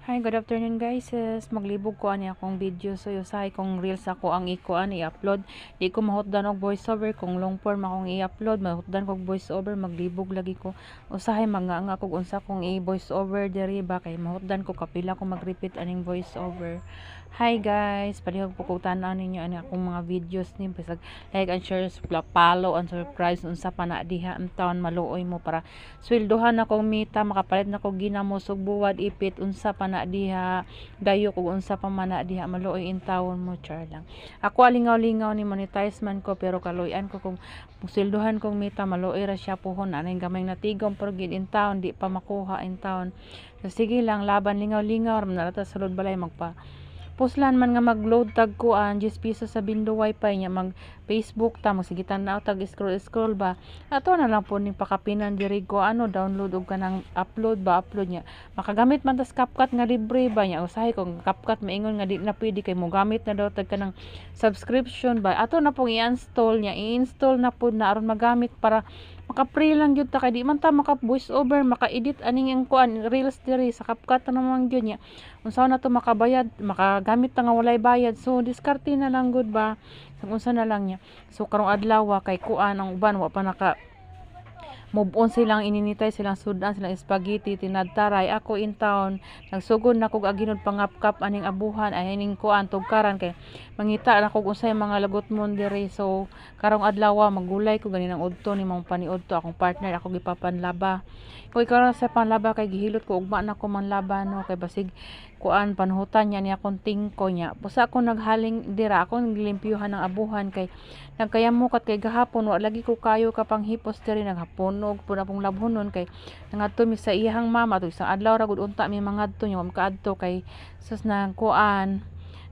Hi, good afternoon guys. Maglibog ko ani akong video, so usahay kong reels ako ang i-upload. Di ko mahutdan og voiceover kung long form akong i-upload, mahutdan kog voiceover, maglibog lagi ko. Usahay nga kog unsa kong i-voiceover diri ba kay mahutdan ko kapila ko mag-repeat aning voiceover. Hi guys, palihog po ko tan-aw ninyo ani akong mga videos ni bisag like and share, follow and subscribe unsa pa na diha ang taon maluoy mo para sweldohan akong mita, makapalit na ko ginamos ug buwad ipit unsa pa na diha dayo kung unsa pa man na diha maluoy in taon mo, char lang. Ako alingaw-lingaw ni monetize man ko pero kaluyan ko kung sweldohan kong mita maluoy ra siya pohon anay gamay natigom pero gid in taon di pa makuha in taon. So, sige lang laban lingaw-lingaw ra man ta sulod balay magpa puslan man nga mag-load tag kuan 10 pesos sa bindo wifi nya mag Facebook ta magsigitan na tag scroll ba ato na lang po ning pakapinan diri ko download og kanang upload nya makagamit man tas CapCut nga libre ba nya usahay kung CapCut maingon nga di na pwede kay mo gamit na daw tag kanang subscription ba ato na pong i-install na pud na aron magamit para maka-free lang gyud ta kay di man ta maka voice over maka-edit aning ang kuan reels diri sa CapCut na naman gyud nya unsa na to makabayad makagamit ta nga walay bayad so diskarte na lang gud ba kung unsa na lang nya so karong adlaw kay kuan ang uban wa pa naka move on silang ininitay silang sudan silang spaghetti tinadtaray ako in town nagsugod na kog aginod pangapkap aning abuhan ay aning kuan tugkaran kay mangita na kog unsay mga lagot mon diri so karong adlaw magulay ko ganinang udto ni mong paniudto akong partner ako gipapanlaba koy karon sa panlaba kay gihilot ko ugma na ko manlaba no kay basig kuan panhutan niya akong tingko niya pusa ako naghaling dira ako naglimpyuhan ng abuhan kay nagkayamukat kay gahapon wa lagi ko kayo kapang hipos diri naghapunog pud akong labhonon kay nangadto mi sa iyang mama to isang adlaw ra gud unta mi mangadto nya makaadto kay sus na kuan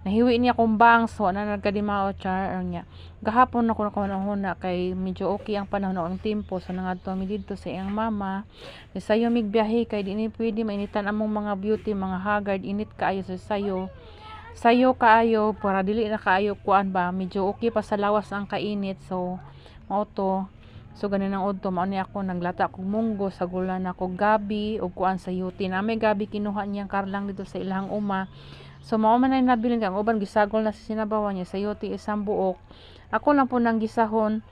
nahiwi niya akong bangso na nagkadimao char niya gahapon ako nakunahuna kay medyo okay ang panahon ang tempo so nangadto mi didto sa iyang mama sayo mig biyahe kay di ni pwede mainitan among mga beauty mga haggard init kaayo sa sayo kaayo para dili na kaayo kuan ba medyo okay pa sa lawas ang kainit so mao to so ganin ang udto mao ni ako naglata kog munggo sa gulan ako gabi ug kuan sa yuti na may gabi kinuha niyang karlang dito sa ilang uma so mao man ay nabilin kang uban gisagol na sa sinabawan niya sa yuti isang buok ako lang po nang gisahon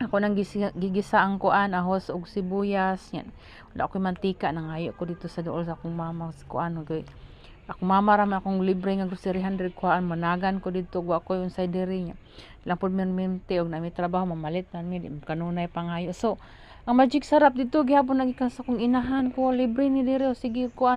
ako nang gigisa ang kuan ahos ug sibuyas yan wala ko mantika nangayo ko dito sa duol sa akong mama kuan ug ako mamaram akong libre nga grocery 100 kuan managan ko dito wa ko yung side diri nya lang pud minti og na may trabaho mamalit na mi kanunay pangayo so ang magic sarap dito gihapon nagikan sa kong inahan ko libre ni diri o sige kuan